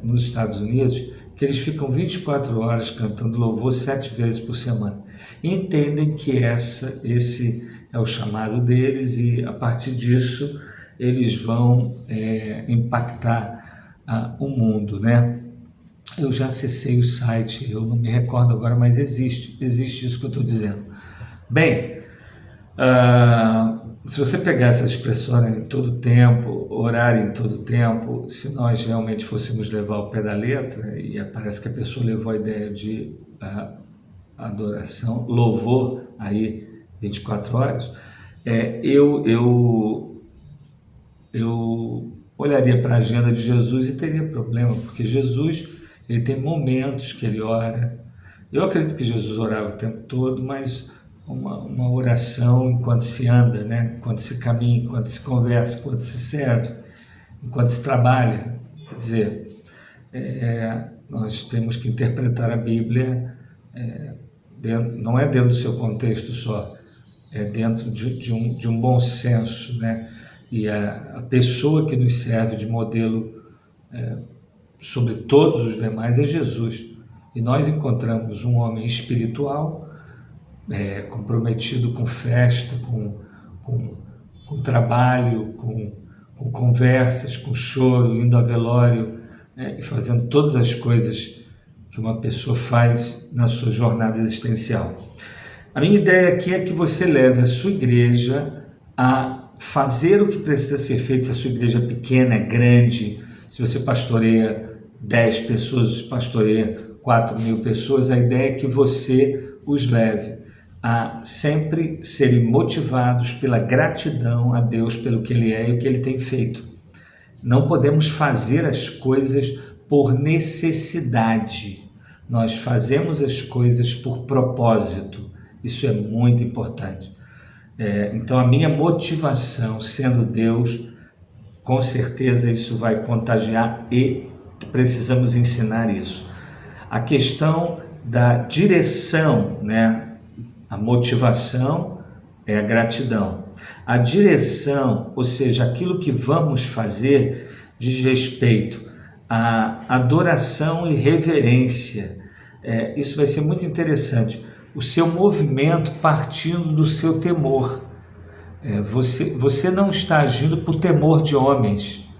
nos Estados Unidos, que eles ficam 24 horas cantando louvor 7 vezes por semana. E entendem que esse é o chamado deles e a partir disso eles vão impactar o mundo, né? Eu já acessei o site, eu não me recordo agora, mas existe isso que eu estou dizendo. Bem, se você pegar essas expressões em todo tempo, orar em todo tempo, se nós realmente fôssemos levar ao pé da letra, e parece que a pessoa levou a ideia de adoração, louvor aí 24 horas, eu olharia para a agenda de Jesus e teria problema, porque Jesus, ele tem momentos que ele ora. Eu acredito que Jesus orava o tempo todo, mas uma oração enquanto se anda, né? Enquanto se caminha, enquanto se conversa, enquanto se serve, enquanto se trabalha. Quer dizer, nós temos que interpretar a Bíblia, não é dentro do seu contexto só, é dentro de um bom senso, né? E a pessoa que nos serve de modelo sobre todos os demais é Jesus. E nós encontramos um homem espiritual, comprometido com festa, com trabalho, com conversas, com choro, indo a velório, e fazendo todas as coisas que uma pessoa faz na sua jornada existencial. A minha ideia aqui é que você leve a sua igreja a fazer o que precisa ser feito. Se a sua igreja é pequena, é grande, se você pastoreia 10 pessoas, pastoreia 4.000 pessoas, a ideia é que você os leve a sempre serem motivados pela gratidão a Deus pelo que Ele é e o que Ele tem feito. Não podemos fazer as coisas por necessidade. Nós fazemos as coisas por propósito. Isso é muito importante. Então, a minha motivação, sendo Deus, com certeza isso vai contagiar e precisamos ensinar isso. A questão da direção, né? A motivação é a gratidão. A direção, ou seja, aquilo que vamos fazer, diz respeito à adoração e reverência. Isso vai ser muito interessante. O seu movimento partindo do seu temor. Você não está agindo por temor de homens.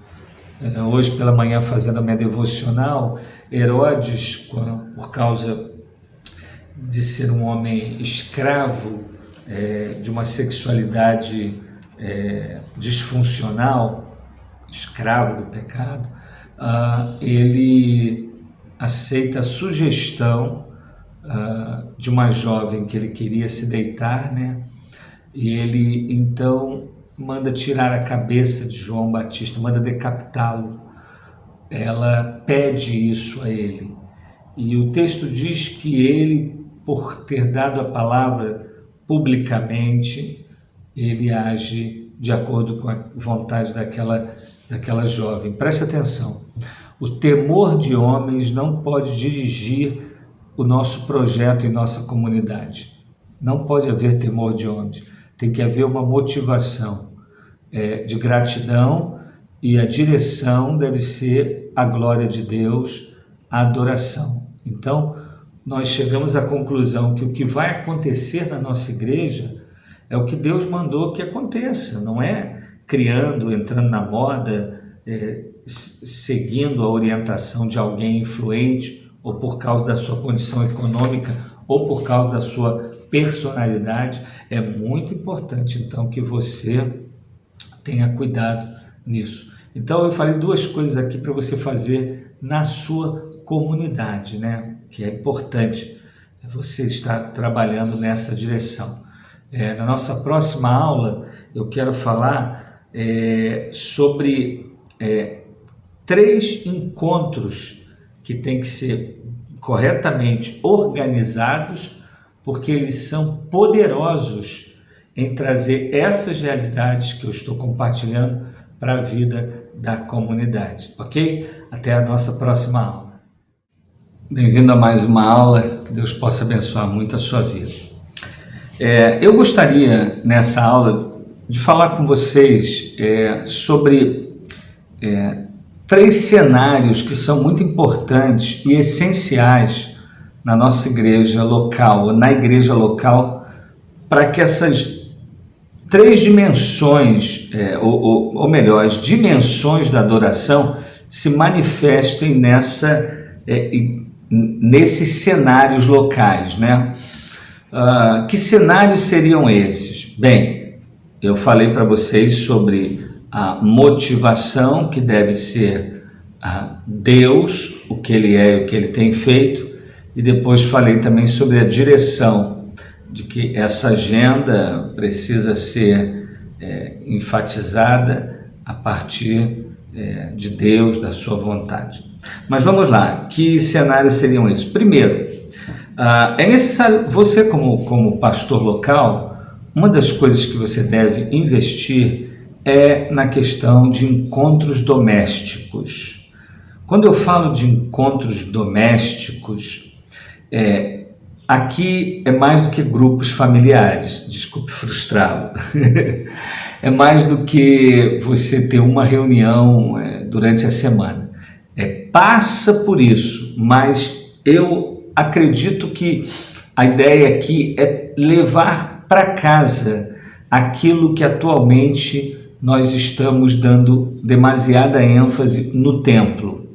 Hoje pela manhã, fazendo a minha devocional, Herodes, por causa de ser um homem escravo, de uma sexualidade disfuncional, escravo do pecado, ele aceita a sugestão de uma jovem que ele queria se deitar, né? E ele então manda tirar a cabeça de João Batista, manda decapitá-lo. Ela pede isso a ele. E o texto diz que ele, por ter dado a palavra publicamente, ele age de acordo com a vontade daquela jovem. Preste atenção. O temor de homens não pode dirigir o nosso projeto em nossa comunidade. Não pode haver temor de homens. Tem que haver uma motivação de gratidão, e a direção deve ser a glória de Deus, a adoração. Então, nós chegamos à conclusão que o que vai acontecer na nossa igreja é o que Deus mandou que aconteça, não é criando, entrando na moda, seguindo a orientação de alguém influente, ou por causa da sua condição econômica, ou por causa da sua personalidade. É muito importante, então, que você tenha cuidado nisso. Então, eu falei duas coisas aqui para você fazer na sua comunidade, né? Que é importante você estar trabalhando nessa direção. Na nossa próxima aula, eu quero falar sobre 3 encontros que têm que ser corretamente organizados, porque eles são poderosos em trazer essas realidades que eu estou compartilhando para a vida da comunidade, ok? Até a nossa próxima aula. Bem-vindo a mais uma aula, que Deus possa abençoar muito a sua vida. Eu gostaria, nessa aula, de falar com vocês sobre 3 cenários que são muito importantes e essenciais na nossa igreja local, ou na igreja local, para que essas 3 dimensões, ou melhor, as dimensões da adoração se manifestem nesses cenários locais, né? Que cenários seriam esses? Bem, eu falei para vocês sobre a motivação, que deve ser Deus, o que Ele é e o que Ele tem feito, e depois falei também sobre a direção, de que essa agenda precisa ser enfatizada a partir de Deus, da sua vontade. Mas vamos lá, que cenários seriam esses? Primeiro, é necessário, você como pastor local, uma das coisas que você deve investir é na questão de encontros domésticos. Quando eu falo de encontros domésticos, aqui é mais do que grupos familiares, desculpe frustrá-lo. É mais do que você ter uma reunião durante a semana. Passa por isso, mas eu acredito que a ideia aqui é levar para casa aquilo que atualmente nós estamos dando demasiada ênfase no templo.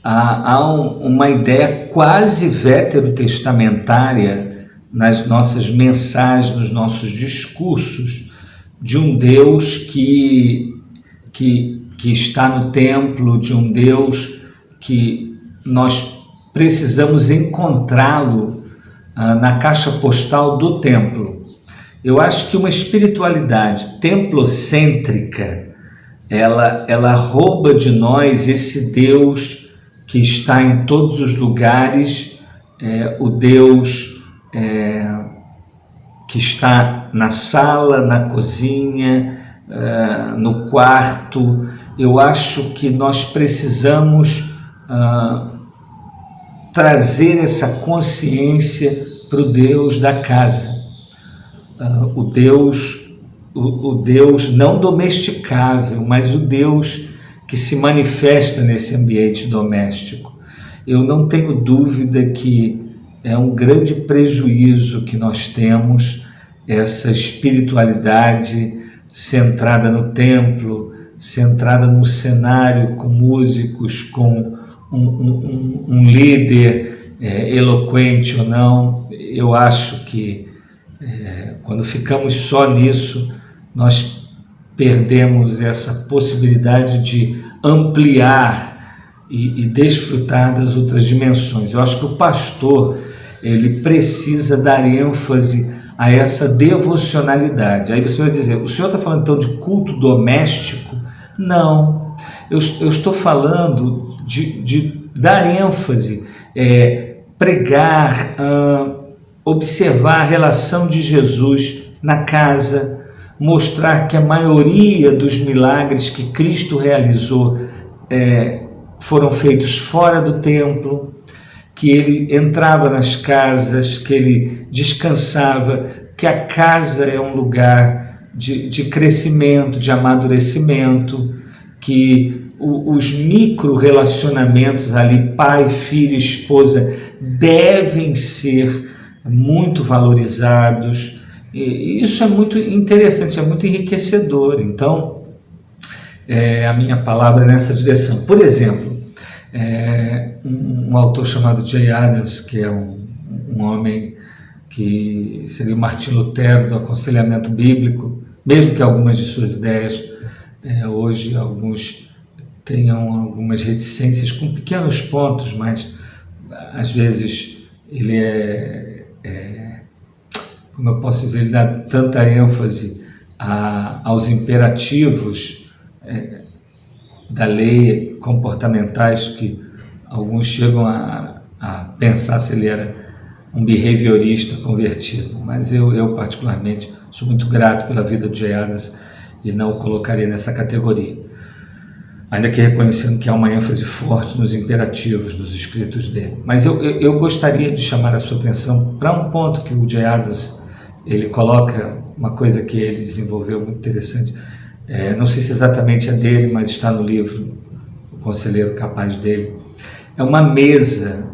Há uma ideia quase veterotestamentária nas nossas mensagens, nos nossos discursos, de um Deus que está no templo, de um Deus que nós precisamos encontrá-lo na caixa postal do templo. Eu acho que uma espiritualidade templocêntrica, ela rouba de nós esse Deus que está em todos os lugares, o Deus que está na sala, na cozinha, no quarto. Eu acho que nós precisamos trazer essa consciência para o Deus da casa. O Deus não domesticável, mas o Deus que se manifesta nesse ambiente doméstico. Eu não tenho dúvida que é um grande prejuízo que nós temos essa espiritualidade centrada no templo, centrada no cenário, com músicos, com um líder eloquente ou não. Eu acho que quando ficamos só nisso, nós perdemos essa possibilidade de ampliar e desfrutar das outras dimensões. Eu acho que o pastor, ele precisa dar ênfase a essa devocionalidade. Aí você vai dizer, o senhor está falando então de culto doméstico? Não, eu estou falando de dar ênfase, pregar, observar a relação de Jesus na casa, mostrar que a maioria dos milagres que Cristo realizou foram feitos fora do templo, que ele entrava nas casas, que ele descansava, que a casa é um lugar de crescimento, de amadurecimento, que os micro-relacionamentos ali, pai, filho, esposa, devem ser muito valorizados. E isso é muito interessante, é muito enriquecedor. Então, a minha palavra é nessa direção. Por exemplo, um autor chamado Jay Adams, que é um homem que seria o Martim Lutero do aconselhamento bíblico, mesmo que algumas de suas ideias hoje alguns tenham algumas reticências com pequenos pontos, mas às vezes ele como eu posso dizer, ele dá tanta ênfase aos imperativos da lei comportamentais que alguns chegam a pensar se ele era um behaviorista convertido. Mas eu particularmente sou muito grato pela vida de Jay Adams e não o colocaria nessa categoria, ainda que reconhecendo que há uma ênfase forte nos imperativos dos escritos dele. Mas eu gostaria de chamar a sua atenção para um ponto que o Jay Adams ele coloca, uma coisa que ele desenvolveu muito interessante. Não sei se exatamente é dele, mas está no livro O Conselheiro Capaz dele. É uma mesa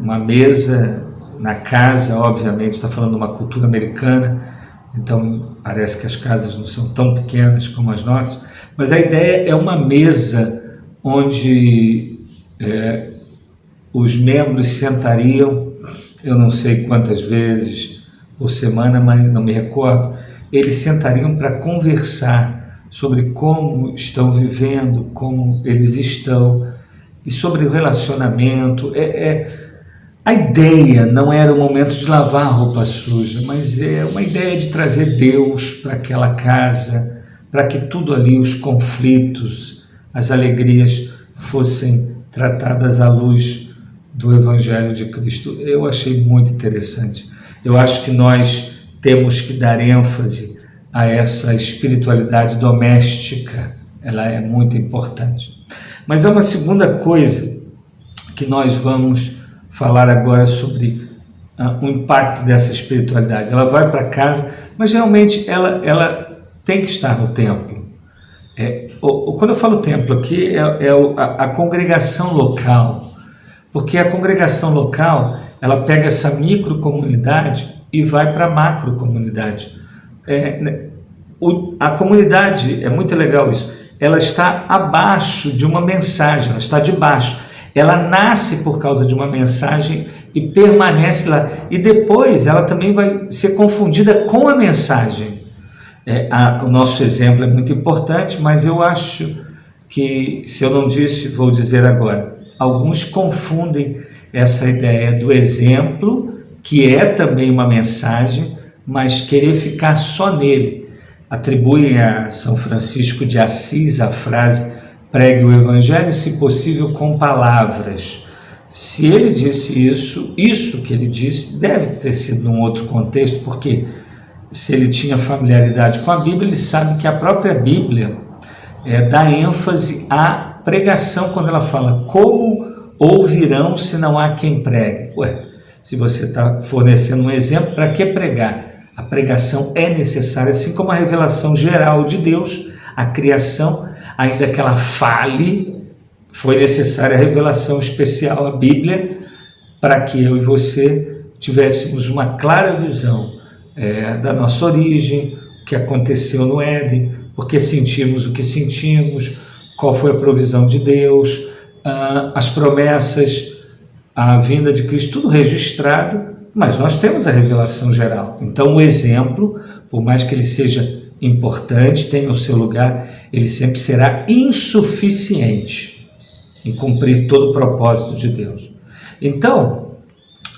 na casa, obviamente, está falando de uma cultura americana, então parece que as casas não são tão pequenas como as nossas, mas a ideia é uma mesa onde os membros sentariam, eu não sei quantas vezes por semana, mas não me recordo, eles sentariam para conversar sobre como estão vivendo, como eles estão, e sobre o relacionamento. A ideia não era o momento de lavar a roupa suja, mas é uma ideia de trazer Deus para aquela casa, para que tudo ali, os conflitos, as alegrias, fossem tratadas à luz do Evangelho de Cristo. Eu achei muito interessante. Eu acho que nós temos que dar ênfase a essa espiritualidade doméstica. Ela é muito importante. Mas há uma segunda coisa que nós vamos falar agora sobre o impacto dessa espiritualidade. Ela vai para casa, mas realmente ela tem que estar no templo. Quando eu falo templo aqui, a congregação local, Porque a congregação local, ela pega essa microcomunidade e vai para a macrocomunidade. A comunidade, é muito legal isso, ela está abaixo de uma mensagem, ela está debaixo. Ela nasce por causa de uma mensagem e permanece lá. E depois ela também vai ser confundida com a mensagem. O nosso exemplo é muito importante, mas eu acho que, se eu não disse, vou dizer agora. Alguns confundem essa ideia do exemplo, que é também uma mensagem, mas querer ficar só nele. Atribuem a São Francisco de Assis a frase: pregue o evangelho, se possível, com palavras. Se ele disse isso que ele disse deve ter sido num outro contexto, porque se ele tinha familiaridade com a Bíblia, ele sabe que a própria Bíblia dá ênfase à pregação quando ela fala: como ouvirão se não há quem pregue? Se você está fornecendo um exemplo, para que pregar? A pregação é necessária, assim como a revelação geral de Deus, a criação, ainda que ela fale, foi necessária a revelação especial, a Bíblia, para que eu e você tivéssemos uma clara visão da nossa origem, o que aconteceu no Éden, porque sentimos o que sentimos, qual foi a provisão de Deus, as promessas, a vinda de Cristo, tudo registrado, mas nós temos a revelação geral. Então o exemplo, por mais que ele seja importante, tenha o seu lugar, ele sempre será insuficiente em cumprir todo o propósito de Deus. Então,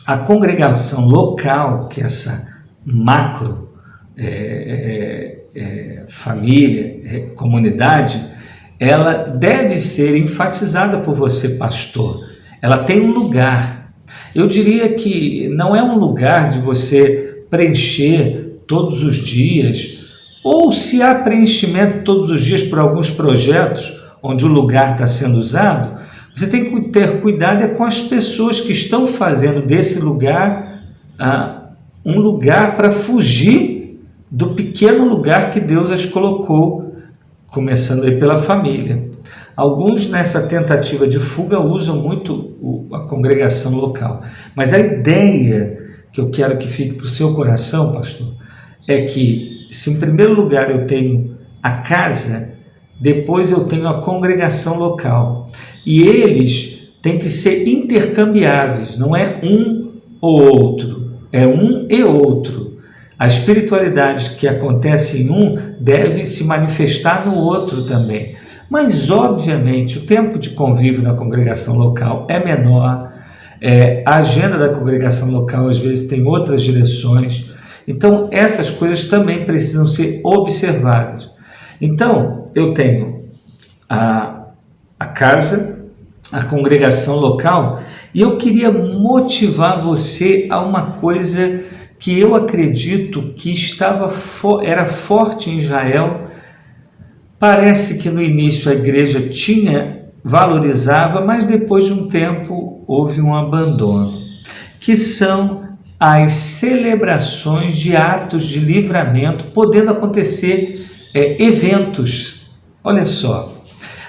a congregação local, que é essa macro família, comunidade, ela deve ser enfatizada por você, pastor. Ela tem um lugar. Eu diria que não é um lugar de você preencher todos os dias, ou se há preenchimento todos os dias por alguns projetos onde o lugar está sendo usado, você tem que ter cuidado com as pessoas que estão fazendo desse lugar um lugar para fugir do pequeno lugar que Deus as colocou, começando aí pela família. Alguns, nessa tentativa de fuga, usam muito a congregação local. Mas a ideia que eu quero que fique para o seu coração, pastor, é que, se em primeiro lugar eu tenho a casa, depois eu tenho a congregação local. E eles têm que ser intercambiáveis, não é um ou outro, é um e outro. A espiritualidade que acontece em um deve se manifestar no outro também. Mas, obviamente, o tempo de convívio na congregação local é menor, a agenda da congregação local às vezes tem outras direções, então essas coisas também precisam ser observadas. Então, eu tenho a casa, a congregação local, e eu queria motivar você a uma coisa que eu acredito que era forte em Israel. Parece que no início a igreja valorizava, mas depois de um tempo houve um abandono, que são as celebrações de atos de livramento, podendo acontecer eventos. Olha só,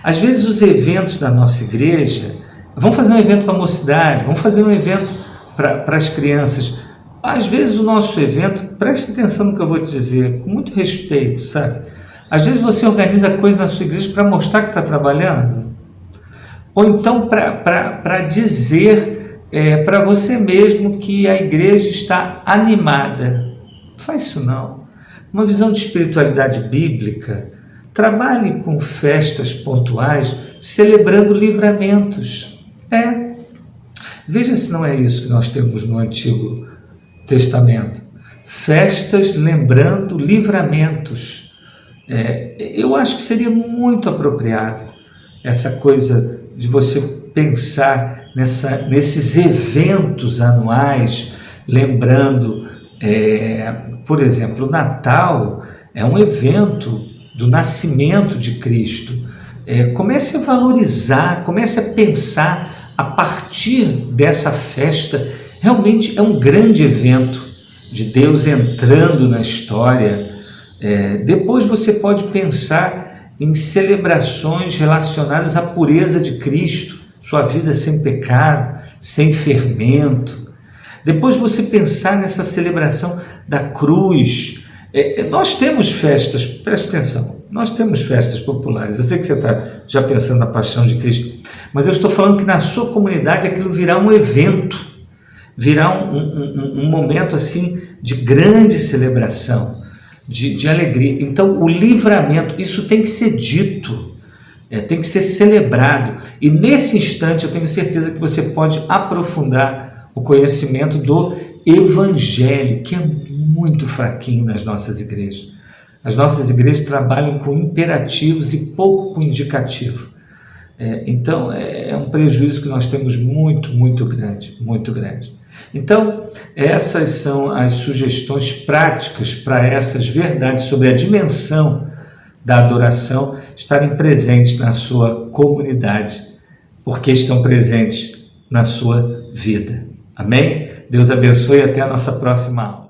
às vezes os eventos da nossa igreja, vamos fazer um evento para a mocidade, vamos fazer um evento para as crianças. Às vezes o nosso evento, preste atenção no que eu vou te dizer, com muito respeito, sabe? Às vezes você organiza coisas na sua igreja para mostrar que está trabalhando, ou então para dizer para você mesmo que a igreja está animada. Não faz isso não. Uma visão de espiritualidade bíblica, trabalhe com festas pontuais, celebrando livramentos. Veja se não é isso que nós temos no Antigo Testamento. Festas lembrando livramentos. Eu acho que seria muito apropriado essa coisa de você pensar nesses eventos anuais, lembrando, por exemplo, o Natal é um evento do nascimento de Cristo. Comece a valorizar, comece a pensar a partir dessa festa. Realmente é um grande evento de Deus entrando na história. Depois você pode pensar em celebrações relacionadas à pureza de Cristo, sua vida sem pecado, sem fermento. Depois você pensar nessa celebração da cruz. Nós temos festas, preste atenção, nós temos festas populares. Eu sei que você está já pensando na paixão de Cristo, mas eu estou falando que na sua comunidade aquilo virá um evento, virá um momento assim de grande celebração, de alegria. Então o livramento, isso tem que ser dito, tem que ser celebrado, e nesse instante eu tenho certeza que você pode aprofundar o conhecimento do Evangelho, que é muito fraquinho nas nossas igrejas. As nossas igrejas trabalham com imperativos e pouco com indicativo. Então é um prejuízo que nós temos muito grande, muito grande. Então essas são as sugestões práticas para essas verdades sobre a dimensão da adoração estarem presentes na sua comunidade, porque estão presentes na sua vida. Amém? Deus abençoe e até a nossa próxima aula.